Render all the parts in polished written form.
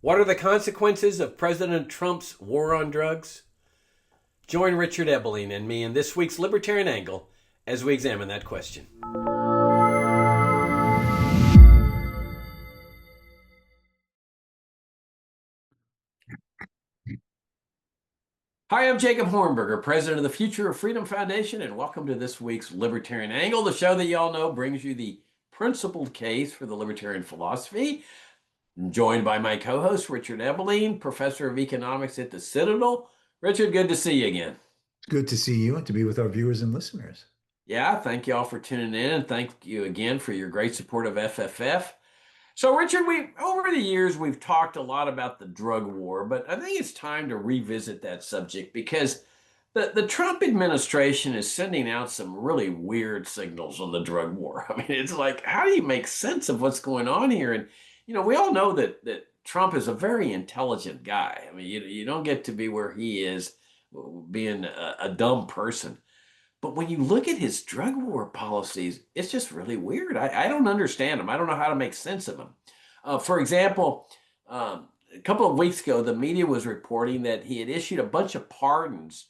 What are the consequences of President Trump's war on drugs? Join Richard Ebeling and me in this week's Libertarian Angle as we examine that question. Hi, I'm Jacob Hornberger, president of the Future of Freedom Foundation, and welcome to this week's Libertarian Angle, the show that you all know brings you the principled case for the libertarian philosophy. I'm joined by my co-host, Richard Ebeling, professor of economics at the Citadel. Richard, good to see you again. It's good to see you and to be with our viewers and listeners. Yeah, thank you all for tuning in, and thank you again for your great support of FFF. So, Richard, we over the years we've talked a lot about the drug war, but I think it's time to revisit that subject because the Trump administration is sending out some really weird signals on the drug war. I mean, it's like, how do you make sense of what's going on here? And we all know that Trump is a very intelligent guy. I mean, you don't get to be where he is being a dumb person. But when you look at his drug war policies, it's just really weird. I don't understand them. I don't know how to make sense of them. For example, a couple of weeks ago, the media was reporting that he had issued a bunch of pardons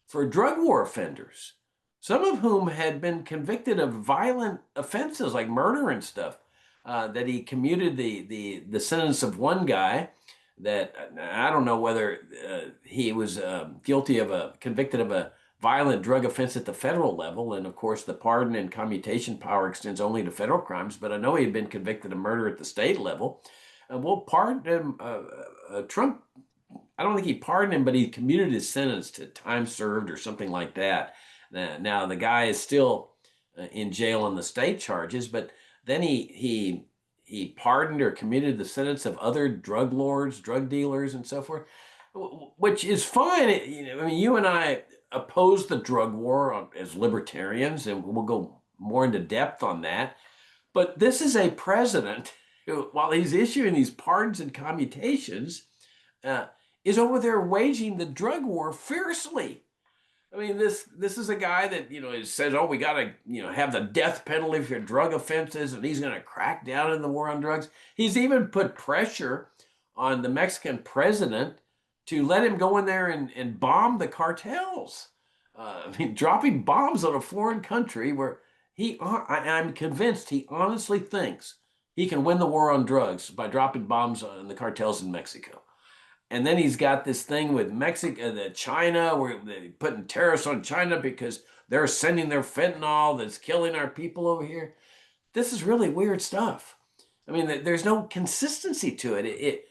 for drug war offenders, some of whom had been convicted of violent offenses like murder and stuff. That he commuted the sentence of one guy that I don't know whether he was guilty of convicted of a violent drug offense at the federal level. And of course, the pardon and commutation power extends only to federal crimes. But I know he had been convicted of murder at the state level. Well, pardon him. Trump, I don't think he pardoned him, but he commuted his sentence to time served or something like that. Now, the guy is still in jail on the state charges, but then he pardoned or commuted the sentence of other drug lords, drug dealers, and so forth, which is fine. I mean, you and I oppose the drug war as libertarians, and we'll go more into depth on that. But this is a president who, while he's issuing these pardons and commutations, uh, is over there waging the drug war fiercely. I mean, this is a guy that says, "Oh, we got to have the death penalty for drug offenses," and he's going to crack down in the war on drugs. He's even put pressure on the Mexican president to let him go in there and bomb the cartels. I mean, dropping bombs on a foreign country where I'm convinced he honestly thinks he can win the war on drugs by dropping bombs on the cartels in Mexico. And then he's got this thing with Mexico, China, where they're putting tariffs on China because they're sending their fentanyl that's killing our people over here. This is really weird stuff. I mean, there's no consistency to it.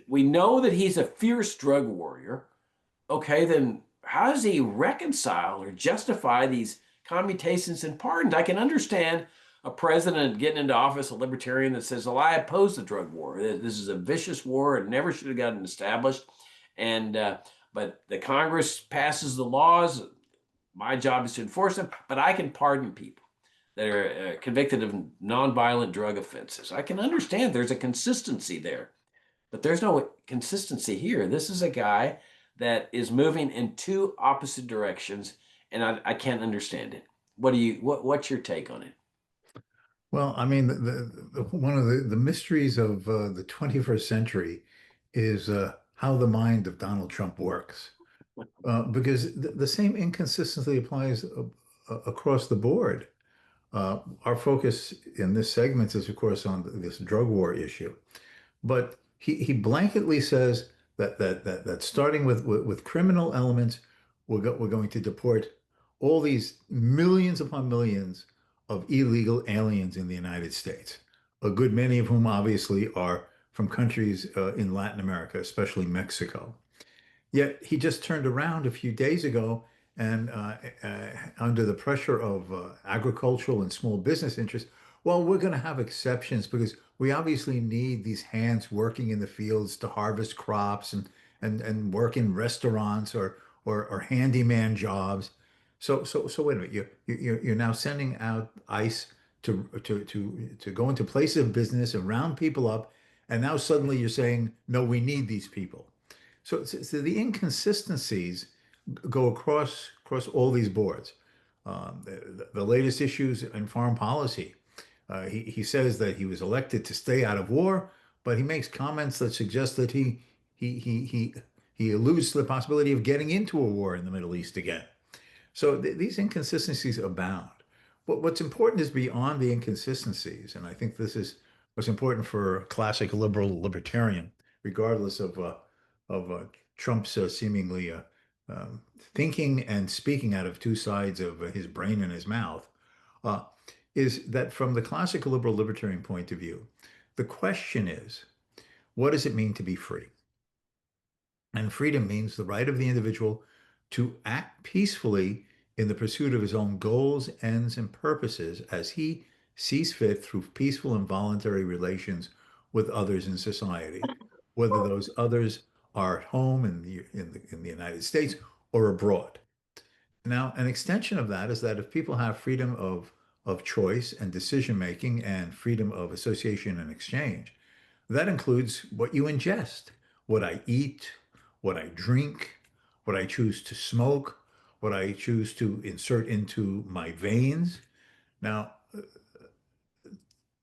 We know that he's a fierce drug warrior. Okay, then how does he reconcile or justify these commutations and pardons? I can understand a president getting into office, a libertarian that says, "Well, I oppose the drug war. This is a vicious war. It never should have gotten established." And but the Congress passes the laws. My job is to enforce them, but I can pardon people that are convicted of nonviolent drug offenses. I can understand there's a consistency there, but there's no consistency here. This is a guy that is moving in two opposite directions, and I can't understand it. What's your take on it? Well, I mean, one of the mysteries of the 21st century is how the mind of Donald Trump works. Because the same inconsistency applies across the board. Our focus in this segment is, of course, on this drug war issue. But he blanketly says that starting with criminal elements, we're going to deport all these millions upon millions of illegal aliens in the United States. A good many of whom obviously are from countries in Latin America, especially Mexico. Yet he just turned around a few days ago and under the pressure of agricultural and small business interests, well, we're going to have exceptions because we obviously need these hands working in the fields to harvest crops and work in restaurants or handyman jobs. So wait a minute, you're now sending out ICE to go into places of business and round people up, and now suddenly you're saying, no, we need these people. So the inconsistencies go across all these boards. The latest issues in foreign policy. He says that he was elected to stay out of war, but he makes comments that suggest that he he he he alludes to the possibility of getting into a war in the Middle East again. So these inconsistencies abound. What's important is beyond the inconsistencies, and I think this is what's important for a classic liberal libertarian, regardless of Trump's seemingly thinking and speaking out of two sides of his brain and his mouth, uh, is that from the classic liberal libertarian point of view, the question is, what does it mean to be free? And freedom means the right of the individual to act peacefully in the pursuit of his own goals, ends, and purposes as he sees fit through peaceful and voluntary relations with others in society, whether those others are at home in the United States or abroad. Now, an extension of that is that if people have freedom of choice and decision making and freedom of association and exchange, that includes what you ingest, what I eat, what I drink, what I choose to smoke, what I choose to insert into my veins. Now,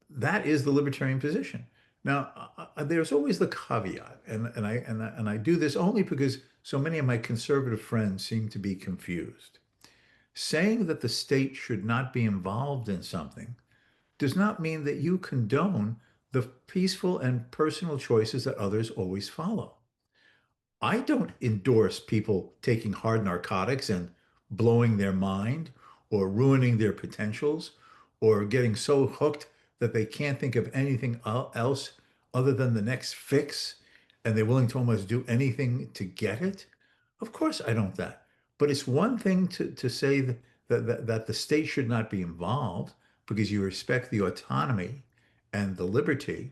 that is the libertarian position. Now, there's always the caveat, and I do this only because so many of my conservative friends seem to be confused. Saying that the state should not be involved in something does not mean that you condone the peaceful and personal choices that others always follow. I don't endorse people taking hard narcotics and blowing their mind or ruining their potentials or getting so hooked that they can't think of anything else other than the next fix and they're willing to almost do anything to get it. Of course, I don't that. But it's one thing to say that the state should not be involved because you respect the autonomy and the liberty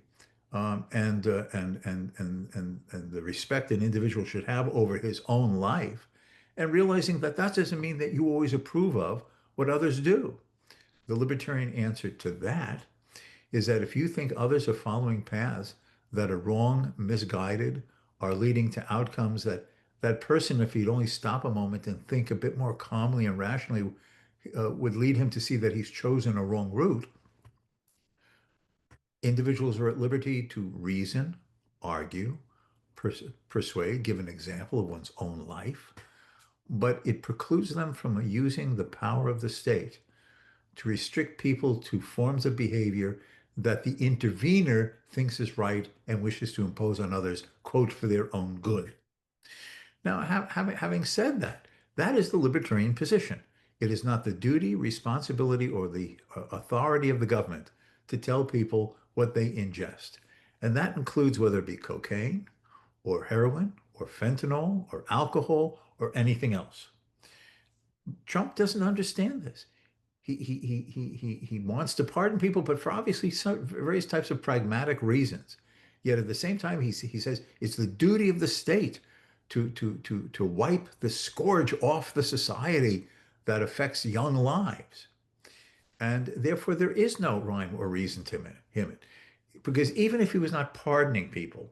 and the respect an individual should have over his own life, and realizing that that doesn't mean that you always approve of what others do. The libertarian answer to that is that if you think others are following paths that are wrong, misguided, are leading to outcomes that that person, if he'd only stop a moment and think a bit more calmly and rationally, would lead him to see that he's chosen a wrong route. Individuals are at liberty to reason, argue, persuade, give an example of one's own life, but it precludes them from using the power of the state to restrict people to forms of behavior that the intervener thinks is right and wishes to impose on others, quote, for their own good. Now, having said that, that is the libertarian position. It is not the duty, responsibility, or the authority of the government to tell people what they ingest. And that includes whether it be cocaine or heroin or fentanyl or alcohol or anything else. Trump doesn't understand this. He wants to pardon people, but for obviously some various types of pragmatic reasons. Yet at the same time, he says it's the duty of the state to wipe the scourge off the society that affects young lives. And therefore, there is no rhyme or reason to him. Because even if he was not pardoning people,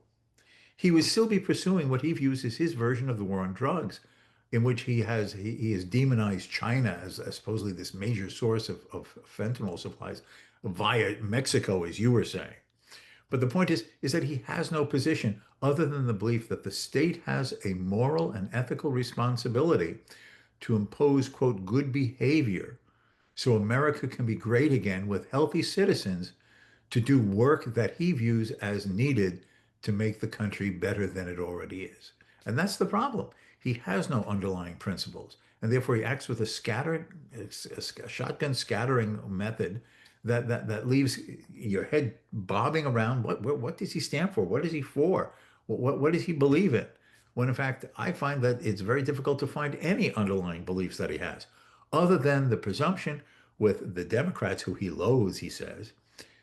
he would still be pursuing what he views as his version of the war on drugs, in which he has demonized China as supposedly this major source of fentanyl supplies via Mexico, as you were saying. But the point is that he has no position other than the belief that the state has a moral and ethical responsibility to impose, quote, good behavior so America can be great again with healthy citizens to do work that he views as needed to make the country better than it already is. And that's the problem. He has no underlying principles, and therefore he acts with a shotgun scattering method that leaves your head bobbing around. What does he stand for? What is he for? What does he believe in? When in fact, I find that it's very difficult to find any underlying beliefs that he has, other than the presumption with the Democrats, who he loathes, he says,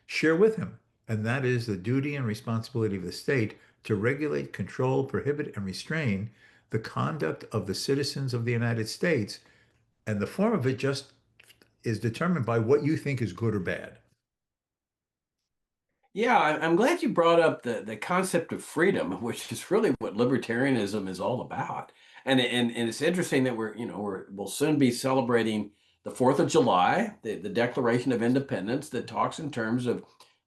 share with him. And that is the duty and responsibility of the state to regulate, control, prohibit, and restrain the conduct of the citizens of the United States. And the form of it just is determined by what you think is good or bad. Yeah, I'm glad you brought up the concept of freedom, which is really what libertarianism is all about. And it's interesting that we'll soon be celebrating the 4th of July, the Declaration of Independence that talks in terms of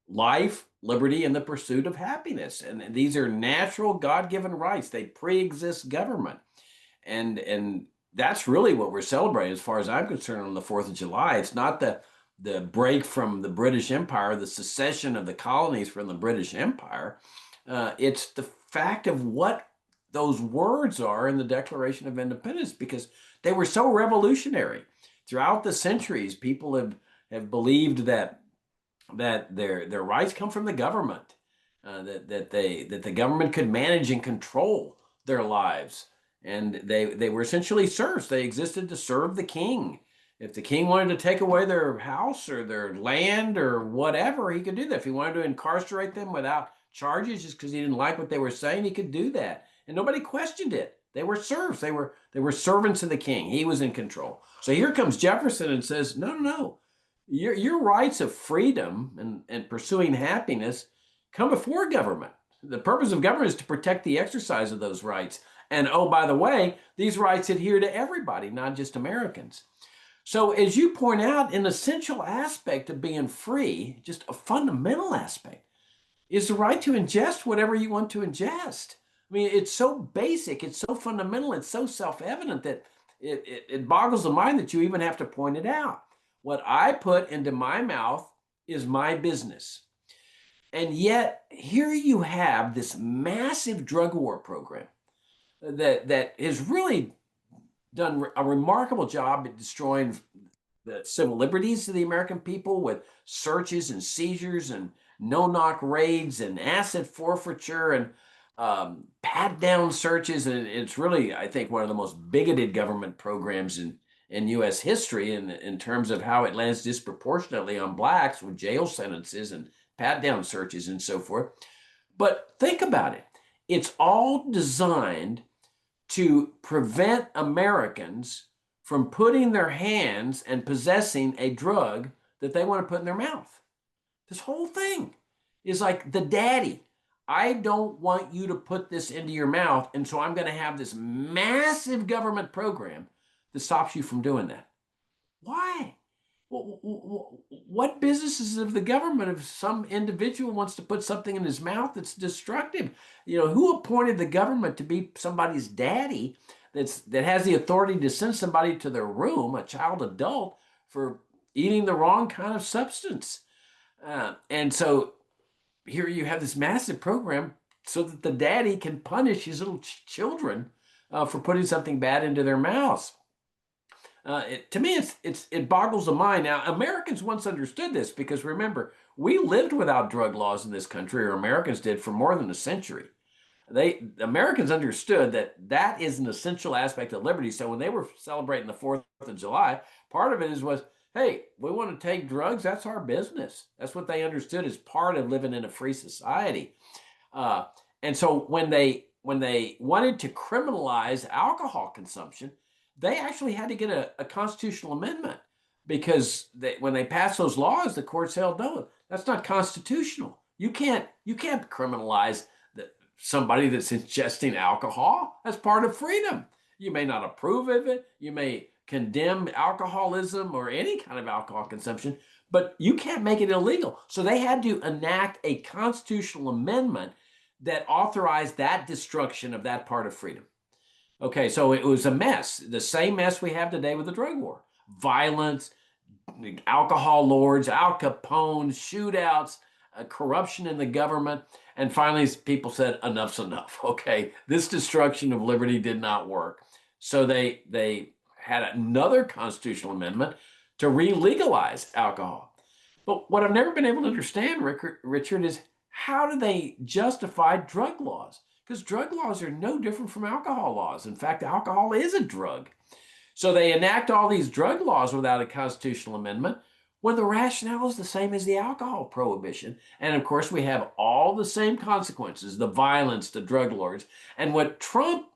life, liberty and the pursuit of happiness. And these are natural God-given rights. They pre-exist government. And that's really what we're celebrating as far as I'm concerned on the 4th of July. It's not the break from the British Empire, the secession of the colonies from the British Empire. It's the fact of what those words are in the Declaration of Independence, because they were so revolutionary. Throughout the centuries, people have believed that their rights come from the government, that the government could manage and control their lives, and they were essentially serfs. They existed to serve the king. If the king wanted to take away their house or their land or whatever, he could do that. If he wanted to incarcerate them without charges just because he didn't like what they were saying, he could do that. And nobody questioned it. They were serfs. They were servants of the king. He was in control. So here comes Jefferson and says, no, no, no. Your rights of freedom and pursuing happiness come before government. The purpose of government is to protect the exercise of those rights. And oh, by the way, these rights adhere to everybody, not just Americans. So as you point out, an essential aspect of being free, just a fundamental aspect, is the right to ingest whatever you want to ingest. I mean, it's so basic, it's so fundamental, it's so self-evident that it boggles the mind that you even have to point it out. What I put into my mouth is my business. And yet, here you have this massive drug war program that has really done a remarkable job at destroying the civil liberties of the American people with searches and seizures and no-knock raids and asset forfeiture and pat-down searches. And it's really, I think, one of the most bigoted government programs in U.S. history in terms of how it lands disproportionately on blacks with jail sentences and pat-down searches and so forth. But think about it. It's all designed to prevent Americans from putting their hands and possessing a drug that they want to put in their mouth. This whole thing is like the daddy. I don't want you to put this into your mouth, and so I'm going to have this massive government program that stops you from doing that. Why? What business is of the government if some individual wants to put something in his mouth that's destructive? You know, who appointed the government to be somebody's daddy that has the authority to send somebody to their room, a child adult, for eating the wrong kind of substance? And so here you have this massive program so that the daddy can punish his little children for putting something bad into their mouths. To me, it boggles the mind. Now, Americans once understood this because remember, we lived without drug laws in this country, or Americans did, for more than a century. Americans understood that is an essential aspect of liberty. So when they were celebrating the 4th of July, part of it was, hey, we want to take drugs. That's our business. That's what they understood as part of living in a free society. And so when they wanted to criminalize alcohol consumption, they actually had to get a constitutional amendment because when they passed those laws, the courts held no, that's not constitutional. You can't criminalize somebody that's ingesting alcohol. That's part of freedom. You may not approve of it. You may condemn alcoholism or any kind of alcohol consumption, but you can't make it illegal. So they had to enact a constitutional amendment that authorized that destruction of that part of freedom. Okay, so it was a mess, the same mess we have today with the drug war. Violence, alcohol lords, Al Capone, shootouts, corruption in the government. And finally, people said, enough's enough. Okay, this destruction of liberty did not work. So they had another constitutional amendment to re-legalize alcohol. But what I've never been able to understand, Richard, is how do they justify drug laws? Because drug laws are no different from alcohol laws. In fact, alcohol is a drug. So they enact all these drug laws without a constitutional amendment when the rationale is the same as the alcohol prohibition. And of course, we have all the same consequences, the violence, the drug lords. And what Trump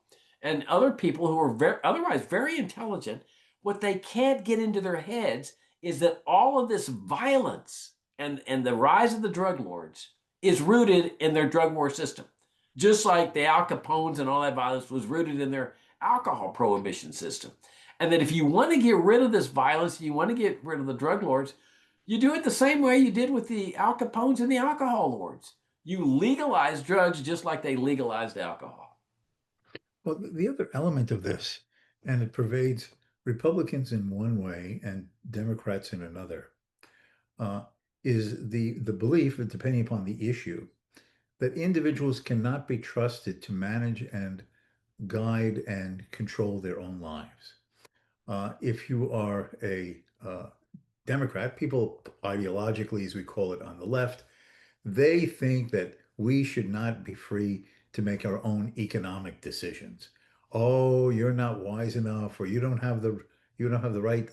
and other people who are otherwise very intelligent, what they can't get into their heads is that all of this violence and the rise of the drug lords is rooted in their drug war system. Just like the Al Capones and all that violence was rooted in their alcohol prohibition system. And that if you want to get rid of this violence, you want to get rid of the drug lords, You do it the same way you did with the Al Capones and the alcohol lords. You legalize drugs just like they legalized alcohol. Well, the other element of this, and it pervades Republicans in one way and Democrats in another, uh, is the belief that depending upon the issue, that individuals cannot be trusted to manage and guide and control their own lives. If you are a Democrat, people ideologically, as we call it on the left, they think that we should not be free to make our own economic decisions. Oh, you're not wise enough, or you don't have the right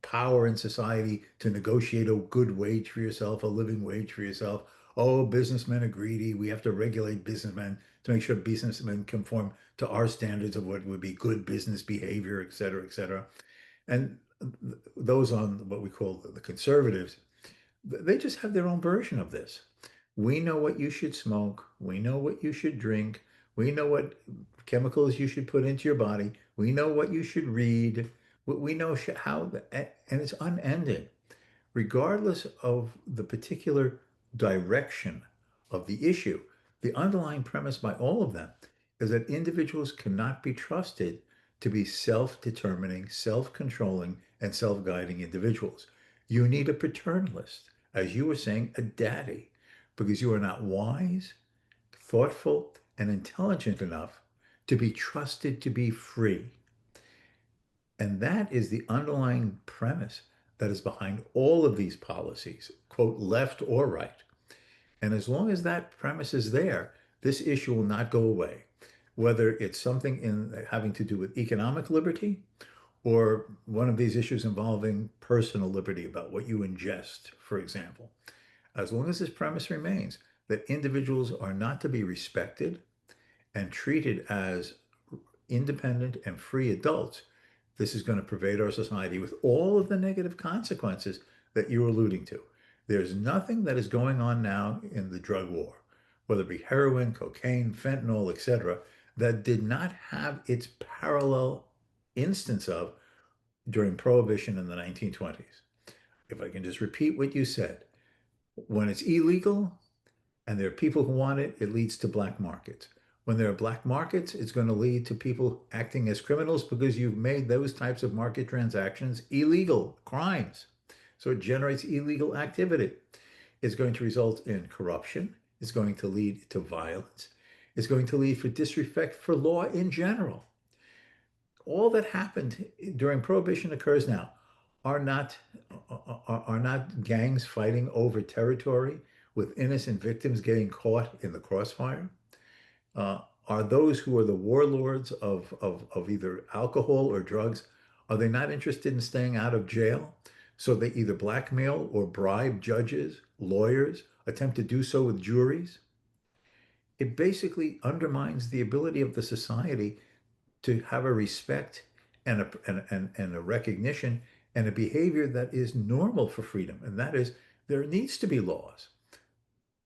power in society to negotiate a good wage for yourself, a living wage for yourself. Oh, businessmen are greedy. We have to regulate businessmen to make sure businessmen conform to our standards of what would be good business behavior, et cetera, et cetera. And those on what we call the conservatives, they just have their own version of this. We know what you should smoke. We know what you should drink. We know what chemicals you should put into your body. We know what you should read. We know how, and it's unending, regardless of the particular direction of the issue. The underlying premise by all of them is that individuals cannot be trusted to be self-determining, self-controlling, and self-guiding individuals. You need a paternalist, as you were saying, a daddy, because you are not wise, thoughtful, and intelligent enough to be trusted to be free. And that is the underlying premise that is behind all of these policies, quote, left or right. And as long as that premise is there, this issue will not go away. Whether it's something in having to do with economic liberty or one of these issues involving personal liberty about what you ingest, for example. As long as this premise remains that individuals are not to be respected and treated as independent and free adults, this is going to pervade our society with all of the negative consequences that you're alluding to. There's nothing that is going on now in the drug war, whether it be heroin, cocaine, fentanyl, etc., that did not have its parallel instance of during Prohibition in the 1920s. If I can just repeat what you said, when it's illegal, and there are people who want it, it leads to black markets. When there are black markets, it's going to lead to people acting as criminals because you've made those types of market transactions illegal crimes. So it generates illegal activity. It's going to result in corruption. It's going to lead to violence. It's going to lead for disrespect for law in general. All that happened during Prohibition occurs now. Are not are not gangs fighting over territory with innocent victims getting caught in the crossfire? Uh, are those who are the warlords of either alcohol or drugs, are they not interested in staying out of jail? So they either blackmail or bribe judges, lawyers, attempt to do so with juries. It basically undermines the ability of the society to have a respect and a recognition and a behavior that is normal for freedom. And that is, there needs to be laws.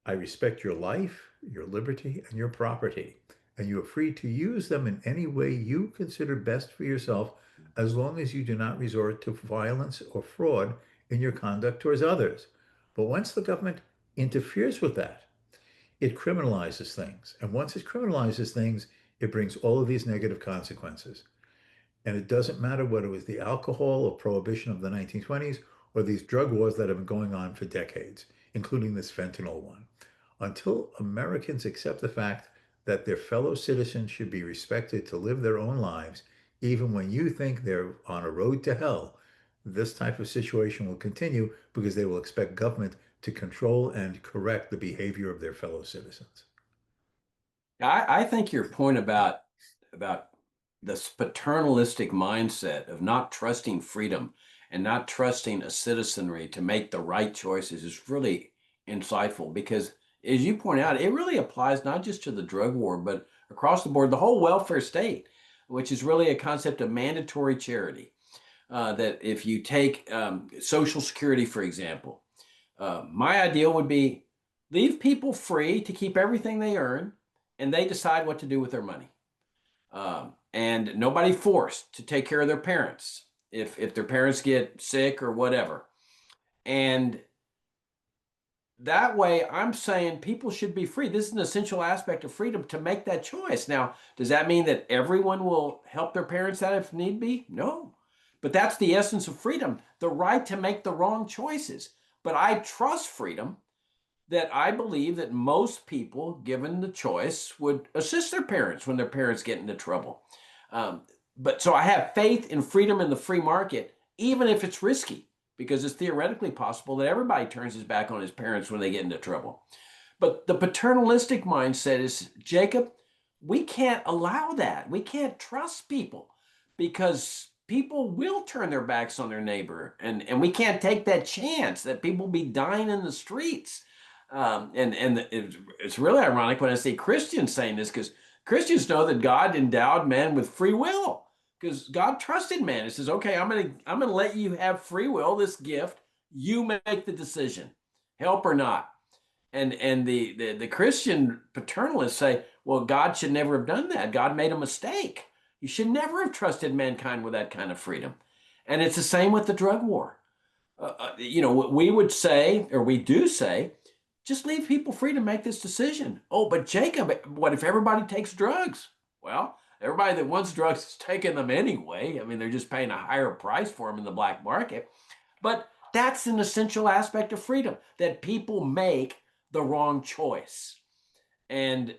I respect your life, your liberty, and your property, and you are free to use them in any way you consider best for yourself, as long as you do not resort to violence or fraud in your conduct towards others. But once the government interferes with that, it criminalizes things. And once it criminalizes things, it brings all of these negative consequences. And it doesn't matter whether it was the alcohol or prohibition of the 1920s or these drug wars that have been going on for decades, including this fentanyl one. Until Americans accept the fact that their fellow citizens should be respected to live their own lives, even when you think they're on a road to hell, this type of situation will continue because they will expect government to control and correct the behavior of their fellow citizens. I think your point about this paternalistic mindset of not trusting freedom and not trusting a citizenry to make the right choices is really insightful because, as you point out, it really applies not just to the drug war, but across the board, the whole welfare state, which is really a concept of mandatory charity. That if you take Social Security, for example, my ideal would be leave people free to keep everything they earn and they decide what to do with their money. And nobody forced to take care of their parents if their parents get sick or whatever. And that way, I'm saying people should be free. This is an essential aspect of freedom to make that choice. Now, does that mean that everyone will help their parents out if need be? No. But that's the essence of freedom, the right to make the wrong choices. But I trust freedom that I believe that most people, given the choice, would assist their parents when their parents get into trouble. Um, but so I have faith in freedom in the free market, even if it's risky, because it's theoretically possible that everybody turns his back on his parents when they get into trouble. But the paternalistic mindset is, Jacob, we can't allow that. We can't trust people because people will turn their backs on their neighbor. And we can't take that chance that people be dying in the streets. It's really ironic when I see Christians saying this because Christians know that God endowed man with free will because God trusted man. He says, okay, I'm gonna let you have free will, this gift. You make the decision, help or not. And the Christian paternalists say, well, God should never have done that. God made a mistake. He should never have trusted mankind with that kind of freedom. And it's the same with the drug war. We would say, or we do say, just leave people free to make this decision. Oh, but Jacob, what if everybody takes drugs? Well, everybody that wants drugs is taking them anyway. I mean, they're just paying a higher price for them in the black market. But that's an essential aspect of freedom, that people make the wrong choice. And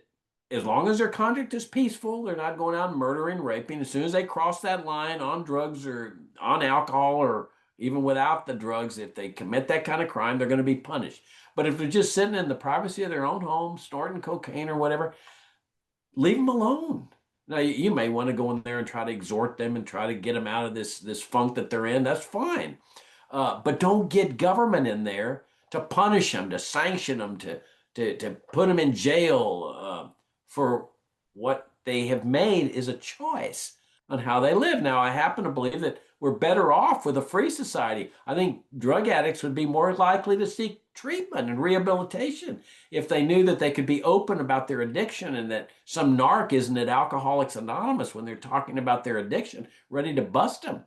as long as their conduct is peaceful, they're not going out and murdering, raping. As soon as they cross that line on drugs or on alcohol or even without the drugs, if they commit that kind of crime, they're going to be punished. But if they're just sitting in the privacy of their own home, snorting cocaine or whatever, leave them alone. Now, you may want to go in there and try to exhort them and try to get them out of this funk that they're in. That's fine. But don't get government in there to punish them, to sanction them, to put them in jail for what they have made is a choice on how they live. Now, I happen to believe that we're better off with a free society. I think drug addicts would be more likely to seek treatment and rehabilitation if they knew that they could be open about their addiction and that some narc isn't at Alcoholics Anonymous when they're talking about their addiction, ready to bust them,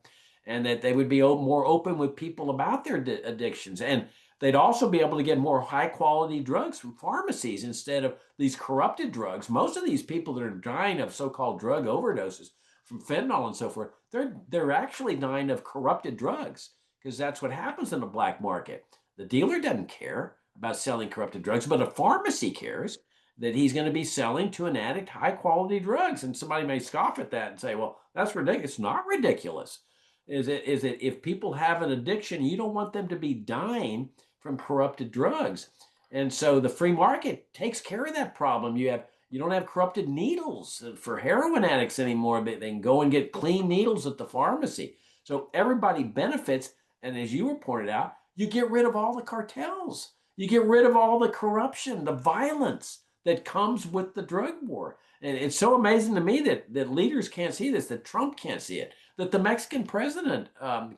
and that they would be more open with people about their addictions. And they'd also be able to get more high quality drugs from pharmacies instead of these corrupted drugs. Most of these people that are dying of so-called drug overdoses from fentanyl and so forth, they're actually dying of corrupted drugs because that's what happens in the black market. The dealer doesn't care about selling corrupted drugs, but a pharmacy cares that he's going to be selling to an addict high quality drugs. And somebody may scoff at that and say, well, that's ridiculous. It's not ridiculous. Is it if people have an addiction, you don't want them to be dying from corrupted drugs. And so the free market takes care of that problem. You don't have corrupted needles for heroin addicts anymore, but they can go and get clean needles at the pharmacy. So everybody benefits. And as you were pointed out, you get rid of all the cartels. You get rid of all the corruption, the violence that comes with the drug war. And it's so amazing to me that leaders can't see this, that Trump can't see it, that the Mexican president,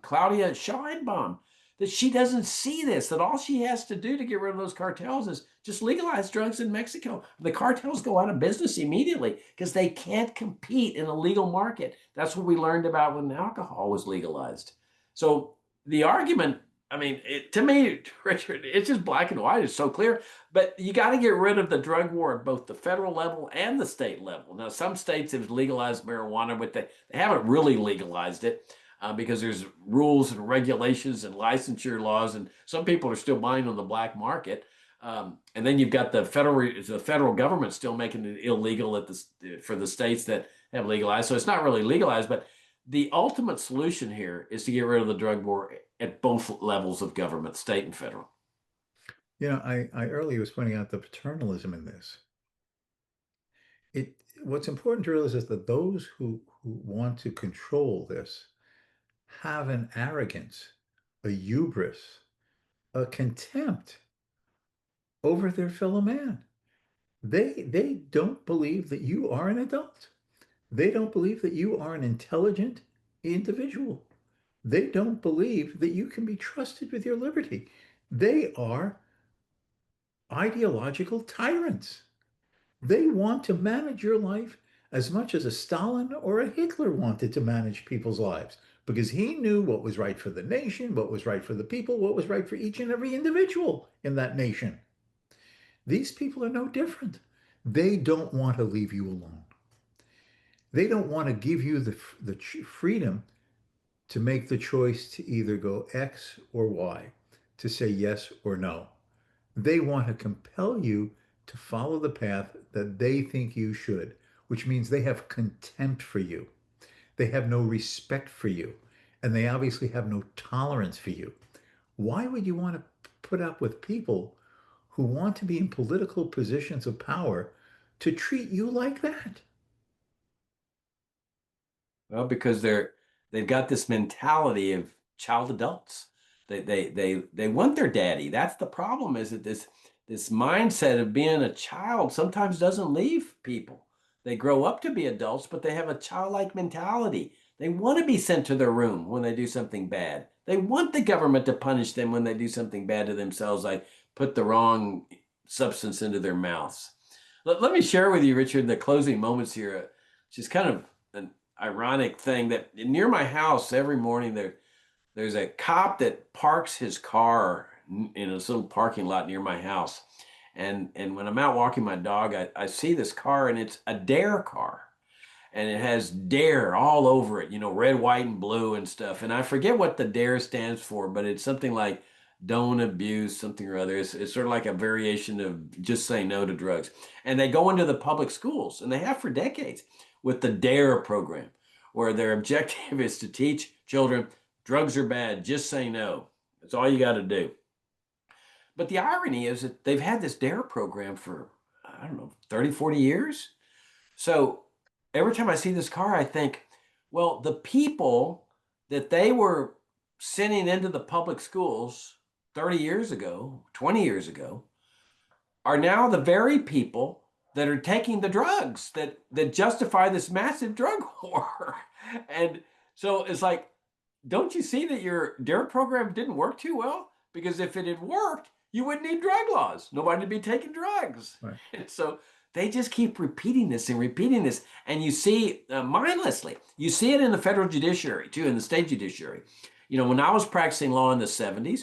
Claudia Sheinbaum, that she doesn't see this, that all she has to do to get rid of those cartels is just legalize drugs in Mexico. The cartels go out of business immediately because they can't compete in a legal market. That's what we learned about when alcohol was legalized. So the argument, I mean, to me, Richard, it's just black and white. It's so clear. But you got to get rid of the drug war at both the federal level and the state level. Now, some states have legalized marijuana, but they haven't really legalized it because there's rules and regulations and licensure laws, and some people are still buying on the black market. And then you've got the federal government still making it illegal for the states that have legalized. So it's not really legalized, but the ultimate solution here is to get rid of the drug war at both levels of government, state and federal. I earlier was pointing out the paternalism in this. What's important to realize is that those who want to control this have an arrogance, a hubris, a contempt over their fellow man. They don't believe that you are an adult. They don't believe that you are an intelligent individual. They don't believe that you can be trusted with your liberty. They are ideological tyrants. They want to manage your life as much as a Stalin or a Hitler wanted to manage people's lives. because he knew what was right for the nation, what was right for the people, what was right for each and every individual in that nation. These people are no different. They don't want to leave you alone. They don't want to give you the freedom to make the choice to either go X or Y, to say yes or no. They want to compel you to follow the path that they think you should, which means they have contempt for you. They have no respect for you, and they obviously have no tolerance for you. Why would you want to put up with people who want to be in political positions of power to treat you like that? Well, because they've got this mentality of child adults. They want their daddy. That's the problem, is that this mindset of being a child sometimes doesn't leave people. They grow up to be adults, but they have a childlike mentality. They want to be sent to their room when they do something bad. They want the government to punish them when they do something bad to themselves, like put the wrong substance into their mouths. Let me share with you, Richard, the closing moments here, which is kind of an ironic thing that near my house every morning there's a cop that parks his car in a little parking lot near my house. And when I'm out walking my dog, I see this car, and it's a dare car, and it has dare all over it, red, white, and blue and stuff. And I forget what the dare stands for, but it's something like don't abuse something or other. It's sort of like a variation of just say no to drugs. And they go into the public schools, and they have for decades, with the dare program, where their objective is to teach children drugs are bad, just say no. That's all you got to do. But the irony is that they've had this dare program for, I don't know, 30, 40 years. So every time I see this car, I think, well, the people that they were sending into the public schools 30 years ago, 20 years ago, are now the very people that are taking the drugs that justify this massive drug war. And so it's like, don't you see that your dare program didn't work too well? Because if it had worked, you wouldn't need drug laws. Nobody would be taking drugs. Right. And so they just keep repeating this and repeating this. And you see mindlessly, you see it in the federal judiciary too, in the state judiciary. When I was practicing law in the 70s,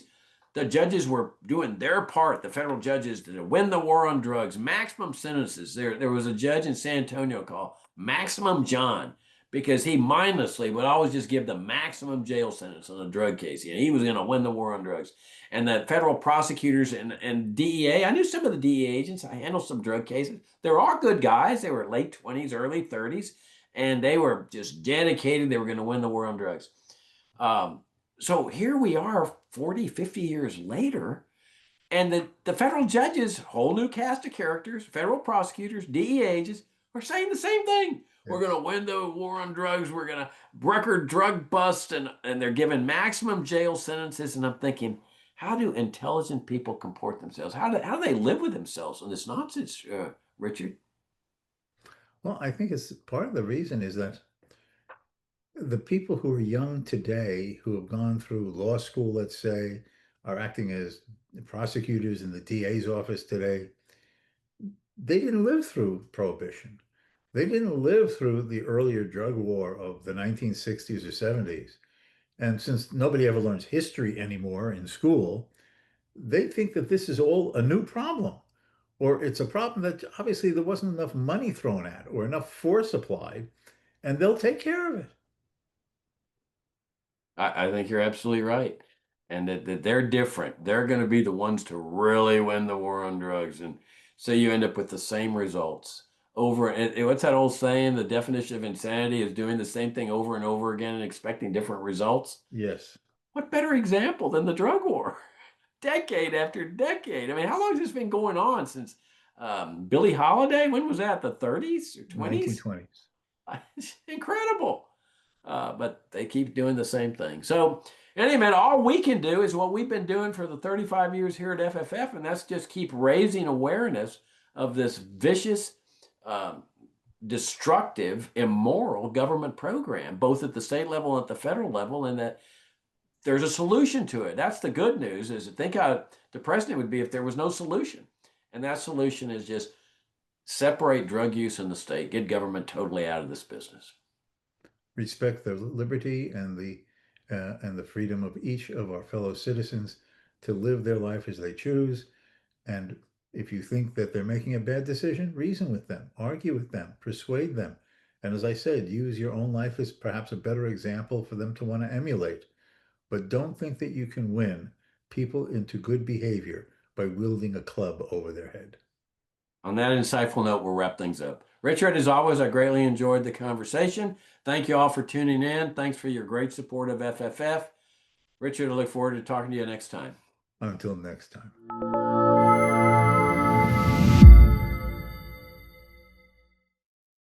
the judges were doing their part, the federal judges, to win the war on drugs, maximum sentences. There was a judge in San Antonio called Maximum John, because he mindlessly would always just give the maximum jail sentence on a drug case. He was going to win the war on drugs. And the federal prosecutors and DEA, I knew some of the DEA agents. I handled some drug cases. They're all good guys. They were late 20s, early 30s, and they were just dedicated. They were going to win the war on drugs. So here we are 40, 50 years later, and the federal judges, whole new cast of characters, federal prosecutors, DEA agents, are saying the same thing. We're going to win the war on drugs. We're going to record drug bust, and they're given maximum jail sentences. And I'm thinking, how do intelligent people comport themselves? How do they live with themselves in this nonsense, Richard? Well, I think it's part of the reason is that the people who are young today, who have gone through law school, let's say, are acting as prosecutors in the DA's office today, they didn't live through Prohibition. They didn't live through the earlier drug war of the 1960s or 70s. And since nobody ever learns history anymore in school, they think that this is all a new problem, or it's a problem that obviously there wasn't enough money thrown at or enough force applied, and they'll take care of it. I think you're absolutely right. And that they're different. They're going to be the ones to really win the war on drugs. And so you end up with the same results over. And what's that old saying? The definition of insanity is doing the same thing over and over again and expecting different results. Yes. What better example than the drug war? Decade after decade. I mean, how long has this been going on since Billie Holiday? When was that? The 30s or 20s? 1920s. It's incredible. But they keep doing the same thing. So, anyway, all we can do is what we've been doing for the 35 years here at FFF, and that's just keep raising awareness of this vicious, um, destructive, immoral government program, both at the state level and at the federal level, and that there's a solution to it. That's the good news. Is think how depressing it would be if there was no solution. And that solution is just separate drug use in the state, get government totally out of this business. Respect the liberty and the and the freedom of each of our fellow citizens to live their life as they choose. And if you think that they're making a bad decision, reason with them, argue with them, persuade them. And as I said, use your own life as perhaps a better example for them to want to emulate. But don't think that you can win people into good behavior by wielding a club over their head. On that insightful note, we'll wrap things up. Richard, as always, I greatly enjoyed the conversation. Thank you all for tuning in. Thanks for your great support of FFF. Richard, I look forward to talking to you next time. Until next time.